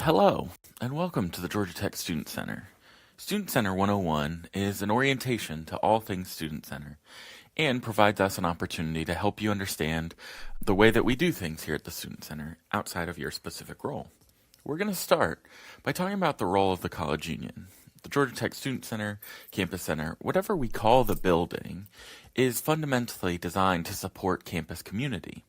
Hello, and welcome to the Georgia Tech Student Center. Student Center 101 is an orientation to all things Student Center and provides us an opportunity to help you understand the way that we do things here at the Student Center outside of your specific role. We're going to start by talking about the role of the college union. The Georgia Tech Student Center, Campus Center, whatever we call the building, is fundamentally designed to support campus community.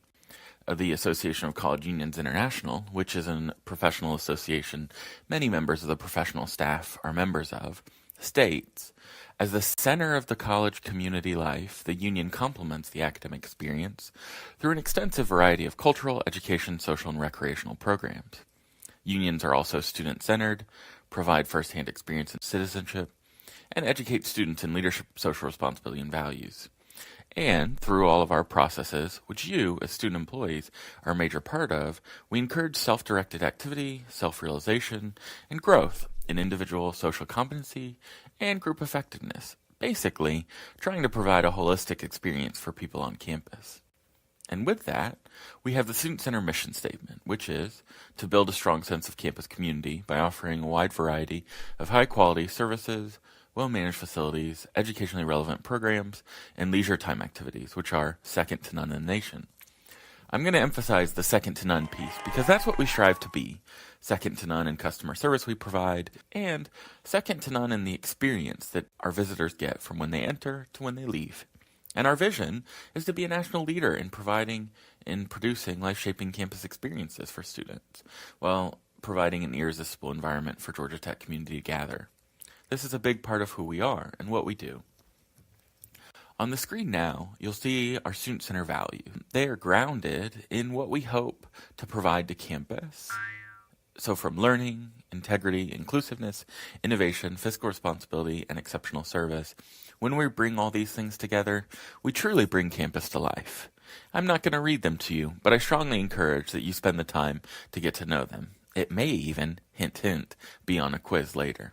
The Association of College Unions International, which is a professional association many members of the professional staff are members of, states, as the center of the college community life, the union complements the academic experience through an extensive variety of cultural, education, social, and recreational programs. Unions are also student-centered, provide first-hand experience in citizenship, and educate students in leadership, social responsibility, and values. And through all of our processes, which you, as student employees, are a major part of, we encourage self-directed activity, self-realization, and growth in individual social competency and group effectiveness, basically trying to provide a holistic experience for people on campus. And with that, we have the Student Center mission statement, which is to build a strong sense of campus community by offering a wide variety of high-quality services, well-managed facilities, educationally relevant programs, and leisure time activities, which are second to none in the nation. I'm going to emphasize the second to none piece because that's what we strive to be. Second to none in customer service we provide, and second to none in the experience that our visitors get from when they enter to when they leave. And our vision is to be a national leader in producing life-shaping campus experiences for students, while providing an irresistible environment for Georgia Tech community to gather. This is a big part of who we are and what we do. On the screen now, you'll see our Student Center values. They are grounded in what we hope to provide to campus. So from learning, integrity, inclusiveness, innovation, fiscal responsibility, and exceptional service, when we bring all these things together, we truly bring campus to life. I'm not going to read them to you, but I strongly encourage that you spend the time to get to know them. It may even, hint hint, be on a quiz later.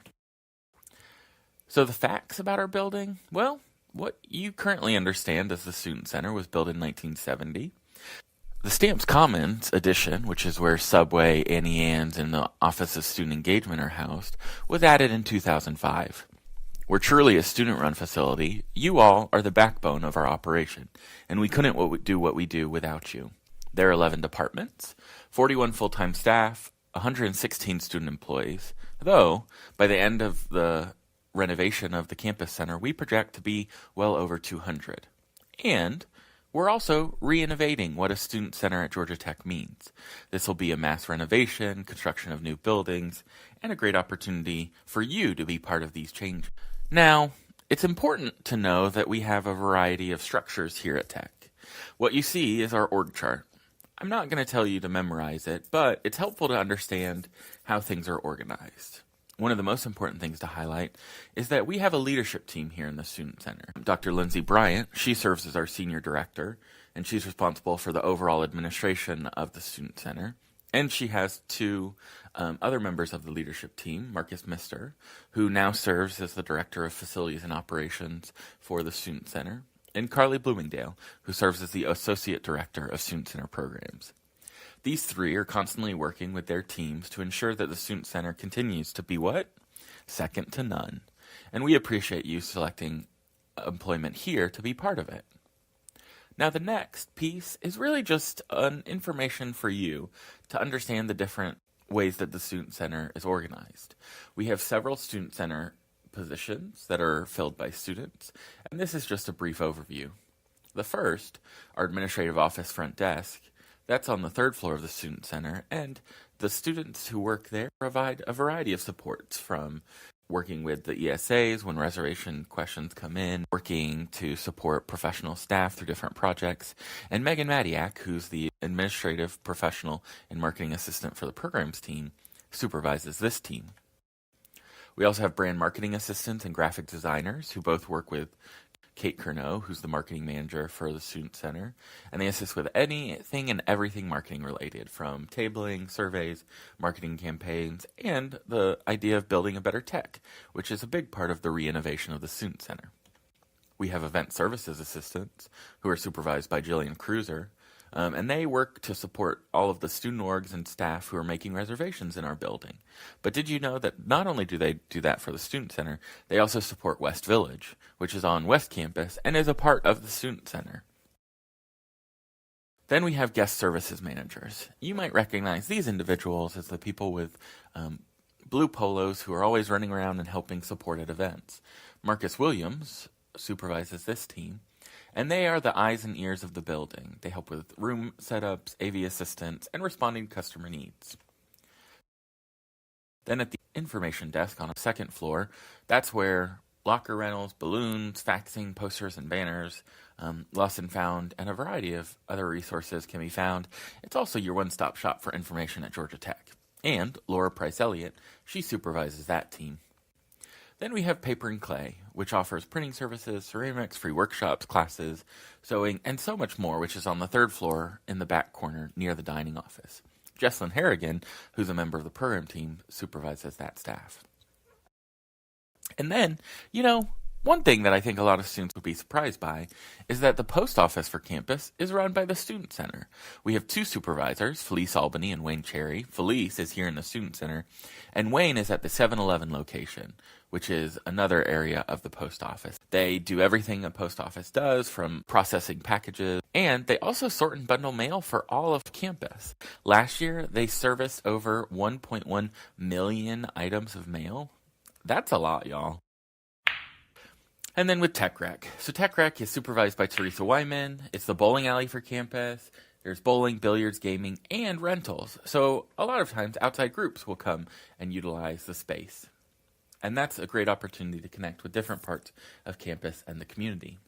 So the facts about our building? Well, what you currently understand as the Student Center was built in 1970. The Stamps Commons edition, which is where Subway, Annie Ann's, and the Office of Student Engagement are housed, was added in 2005. We're truly a student-run facility. You all are the backbone of our operation, and we couldn't do what we do without you. There are 11 departments, 41 full-time staff, 116 student employees, though by the end of the renovation of the campus center, we project to be well over 200. And we're also re-innovating what a student center at Georgia Tech means. This will be a mass renovation, construction of new buildings, and a great opportunity for you to be part of these changes. Now, it's important to know that we have a variety of structures here at Tech. What you see is our org chart. I'm not going to tell you to memorize it, but it's helpful to understand how things are organized. One of the most important things to highlight is that we have a leadership team here in the Student Center. Dr. Lindsay Bryant, she serves as our senior director, and she's responsible for the overall administration of the Student Center. And she has two other members of the leadership team, Marcus Mister, who now serves as the director of facilities and operations for the Student Center, and Carly Bloomingdale, who serves as the associate director of Student Center programs. These three are constantly working with their teams to ensure that the Student Center continues to be what? Second to none. And we appreciate you selecting employment here to be part of it. Now the next piece is really just an information for you to understand the different ways that the Student Center is organized. We have several Student Center positions that are filled by students, and this is just a brief overview. The first, our administrative office front desk, that's on the third floor of the Student Center, and the students who work there provide a variety of supports, from working with the ESAs when reservation questions come in, working to support professional staff through different projects, and Megan Madiak, who's the administrative professional and marketing assistant for the programs team, supervises this team. We also have brand marketing assistants and graphic designers who both work with Kate Curnow, who's the marketing manager for the Student Center, and they assist with anything and everything marketing related, from tabling, surveys, marketing campaigns, and the idea of building a better tech, which is a big part of the re-innovation of the Student Center. We have event services assistants, who are supervised by Jillian Cruiser, and they work to support all of the student orgs and staff who are making reservations in our building. But did you know that not only do they do that for the Student Center, they also support West Village, which is on West Campus and is a part of the Student Center. Then we have guest services managers. You might recognize these individuals as the people with blue polos who are always running around and helping support at events. Marcus Williams supervises this team, and they are the eyes and ears of the building. They help with room setups, AV assistance, and responding to customer needs. Then at the information desk on the second floor, that's where locker rentals, balloons, faxing, posters, and banners, lost and found, and a variety of other resources can be found. It's also your one-stop shop for information at Georgia Tech. And Laura Price Elliott, she supervises that team. Then we have Paper and Clay, which offers printing services, ceramics, free workshops, classes, sewing, and so much more, which is on the third floor in the back corner near the dining office. Jesslyn Harrigan, who's a member of the program team, supervises that staff. And then, one thing that I think a lot of students would be surprised by is that the post office for campus is run by the Student Center. We have two supervisors, Felice Albany and Wayne Cherry. Felice is here in the Student Center, and Wayne is at the 7-Eleven location, which is another area of the post office. They do everything a post office does, from processing packages, and they also sort and bundle mail for all of campus. Last year, they serviced over 1.1 million items of mail. That's a lot, y'all. And then with Tech Rec. So Tech Rec is supervised by Teresa Wyman. It's the bowling alley for campus. There's bowling, billiards, gaming, and rentals. So a lot of times outside groups will come and utilize the space. And that's a great opportunity to connect with different parts of campus and the community.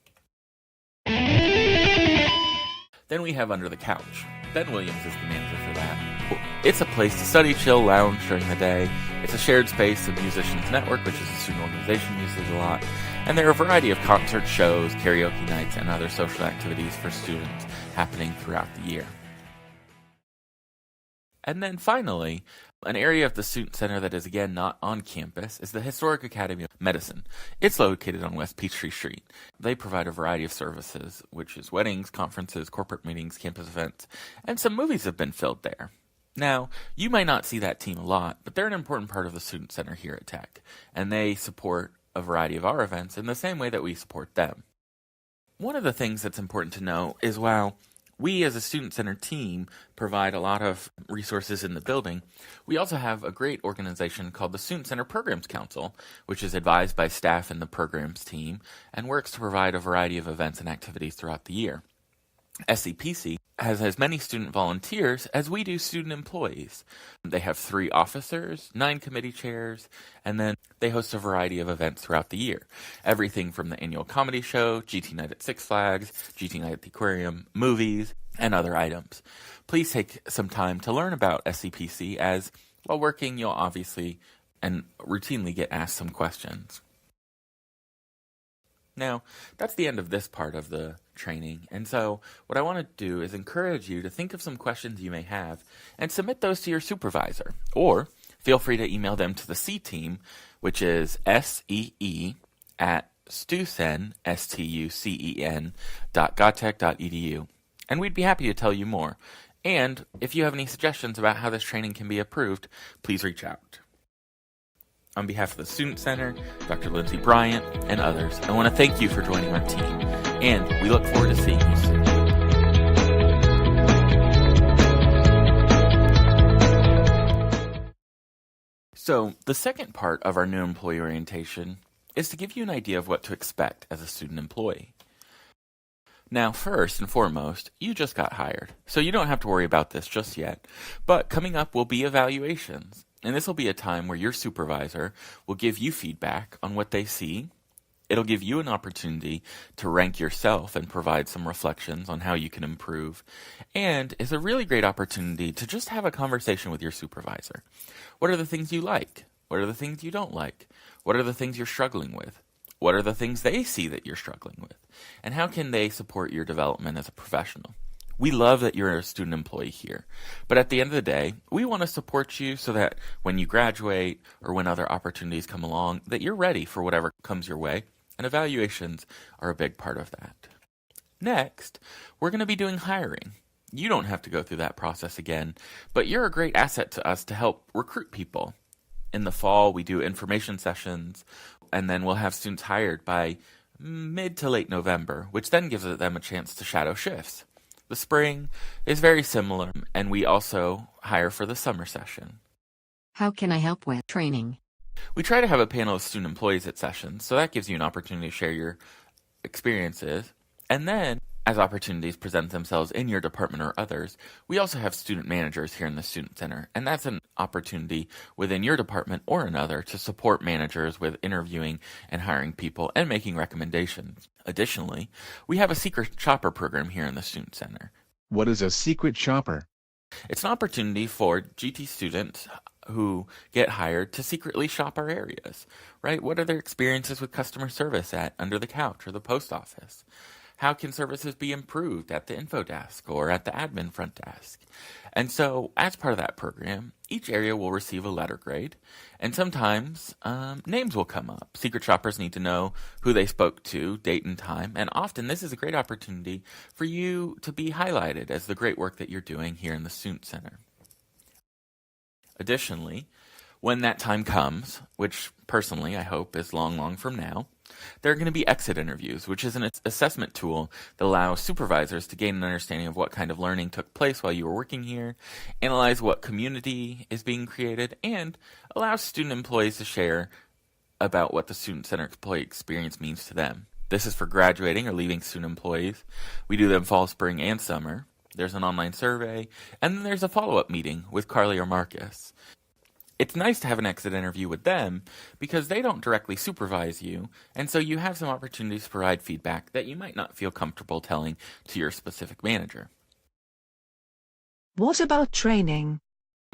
Then we have Under the Couch. Ben Williams is the manager for that. It's a place to study, chill, lounge during the day. It's a shared space the Musicians Network, which is a student organization, uses a lot. And there are a variety of concert shows, karaoke nights, and other social activities for students happening throughout the year. And then finally, an area of the Student Center that is again not on campus is the Historic Academy of Medicine. It's located on West Peachtree Street. They provide a variety of services, which is weddings, conferences, corporate meetings, campus events, and some movies have been filmed there. Now, you might not see that team a lot, but they're an important part of the Student Center here at Tech, and they support a variety of our events in the same way that we support them. One of the things that's important to know is while we as a Student Center team provide a lot of resources in the building, we also have a great organization called the Student Center Programs Council, which is advised by staff in the programs team and works to provide a variety of events and activities throughout the year. SCPC has as many student volunteers as we do student employees. They have 3 officers, 9 committee chairs, and then they host a variety of events throughout the year. Everything from the annual comedy show, GT Night at Six Flags, GT Night at the Aquarium, movies, and other items. Please take some time to learn about SCPC as, while working, you'll obviously and routinely get asked some questions. Now, that's the end of this part of the training, and so what I want to do is encourage you to think of some questions you may have and submit those to your supervisor, or feel free to email them to the C team, which is SEE@stucen, stucen.godtech.edu, and we'd be happy to tell you more. And if you have any suggestions about how this training can be improved, please reach out. On behalf of the Student Center, Dr. Lindsay Bryant, and others, I want to thank you for joining our team, and we look forward to seeing you soon. So, the second part of our new employee orientation is to give you an idea of what to expect as a student employee. Now, first and foremost, you just got hired, so you don't have to worry about this just yet, but coming up will be evaluations. And this will be a time where your supervisor will give you feedback on what they see. It'll give you an opportunity to rank yourself and provide some reflections on how you can improve. And it's a really great opportunity to just have a conversation with your supervisor. What are the things you like? What are the things you don't like? What are the things you're struggling with? What are the things they see that you're struggling with? And how can they support your development as a professional? We love that you're a student employee here, but at the end of the day, we want to support you so that when you graduate or when other opportunities come along, that you're ready for whatever comes your way, and evaluations are a big part of that. Next, we're going to be doing hiring. You don't have to go through that process again, but you're a great asset to us to help recruit people. In the fall, we do information sessions, and then we'll have students hired by mid to late November, which then gives them a chance to shadow shifts. The spring is very similar, and we also hire for the summer session. How can I help with training? We try to have a panel of student employees at sessions, so that gives you an opportunity to share your experiences. And then, as opportunities present themselves in your department or others, we also have student managers here in the Student Center, and that's an opportunity within your department or another to support managers with interviewing and hiring people and making recommendations. Additionally, we have a secret shopper program here in the Student Center. What is a secret shopper? It's an opportunity for GT students who get hired to secretly shop our areas, right? What are their experiences with customer service at Under the Couch or the post office? How can services be improved at the info desk or at the admin front desk? And so, as part of that program, each area will receive a letter grade, and sometimes names will come up. Secret shoppers need to know who they spoke to, date and time, and often this is a great opportunity for you to be highlighted as the great work that you're doing here in the Student Center. Additionally, when that time comes, which personally I hope is long from now, there are going to be exit interviews, which is an assessment tool that allows supervisors to gain an understanding of what kind of learning took place while you were working here, analyze what community is being created, and allows student employees to share about what the Student Center employee experience means to them. This is for graduating or leaving student employees. We do them fall, spring, and summer. There's an online survey, and then there's a follow-up meeting with Carly or Marcus. It's nice to have an exit interview with them because they don't directly supervise you, and so you have some opportunities to provide feedback that you might not feel comfortable telling to your specific manager. What about training?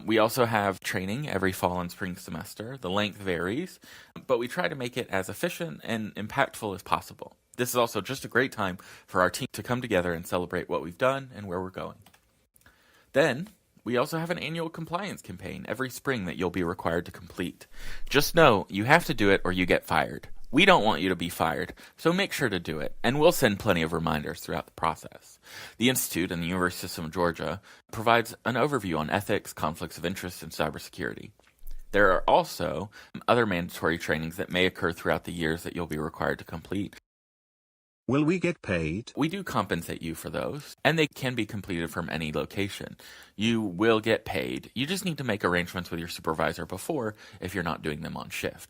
We also have training every fall and spring semester. The length varies, but we try to make it as efficient and impactful as possible. This is also just a great time for our team to come together and celebrate what we've done and where we're going. Then, we also have an annual compliance campaign every spring that you'll be required to complete. Just know you have to do it or you get fired. We don't want you to be fired, so make sure to do it, and we'll send plenty of reminders throughout the process. The Institute and the University System of Georgia provides an overview on ethics, conflicts of interest, and cybersecurity. There are also other mandatory trainings that may occur throughout the years that you'll be required to complete. Will we get paid? We do compensate you for those, and they can be completed from any location. You will get paid. You just need to make arrangements with your supervisor before if you're not doing them on shift.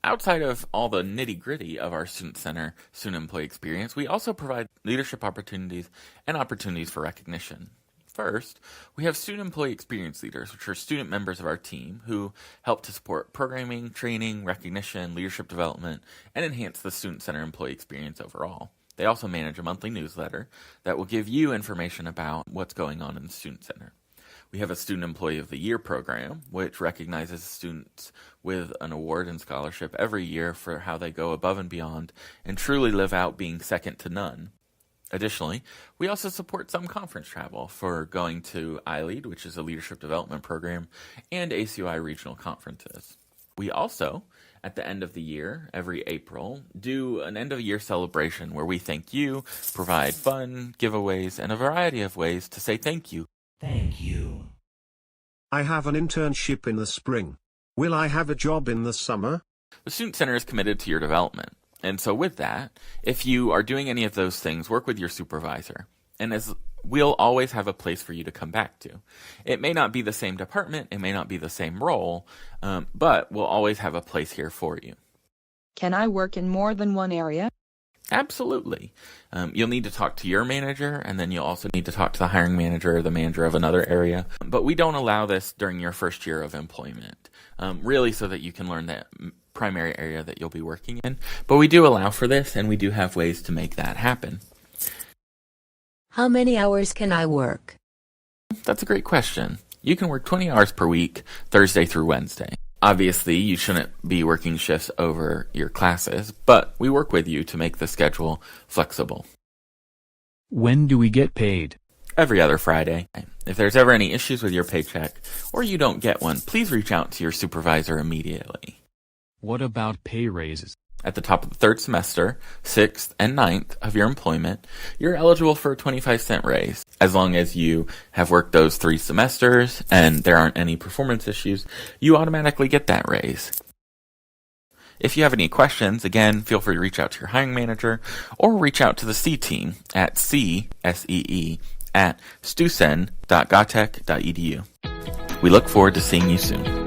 Outside of all the nitty-gritty of our Student Center student employee experience, we also provide leadership opportunities and opportunities for recognition. First, we have student employee experience leaders, which are student members of our team who help to support programming, training, recognition, leadership development, and enhance the Student Center employee experience overall. They also manage a monthly newsletter that will give you information about what's going on in the Student Center. We have a Student Employee of the Year program, which recognizes students with an award and scholarship every year for how they go above and beyond and truly live out being second to none. Additionally, we also support some conference travel for going to iLead, which is a leadership development program, and ACUI regional conferences. We also, at the end of the year, every April, do an end-of-year celebration where we thank you, provide fun, giveaways, and a variety of ways to say thank you. Thank you. I have an internship in the spring. Will I have a job in the summer? The Student Center is committed to your development. And so with that, if you are doing any of those things, work with your supervisor. And we'll always have a place for you to come back to. It may not be the same department, it may not be the same role, but we'll always have a place here for you. Can I work in more than one area? Absolutely. You'll need to talk to your manager, and then you'll also need to talk to the hiring manager or the manager of another area. But we don't allow this during your first year of employment, really so that you can learn that primary area that you'll be working in. But we do allow for this, and we do have ways to make that happen. How many hours can I work? That's a great question. You can work 20 hours per week, Thursday through Wednesday. Obviously, you shouldn't be working shifts over your classes, but we work with you to make the schedule flexible. When do we get paid? Every other Friday. If there's ever any issues with your paycheck, or you don't get one, please reach out to your supervisor immediately. What about pay raises? At the top of the third semester, 6th, and 9th of your employment, you're eligible for a 25-cent raise. As long as you have worked those 3 semesters and there aren't any performance issues, you automatically get that raise. If you have any questions, again, feel free to reach out to your hiring manager or reach out to the C team at csee@stusen.gatech.edu. We look forward to seeing you soon.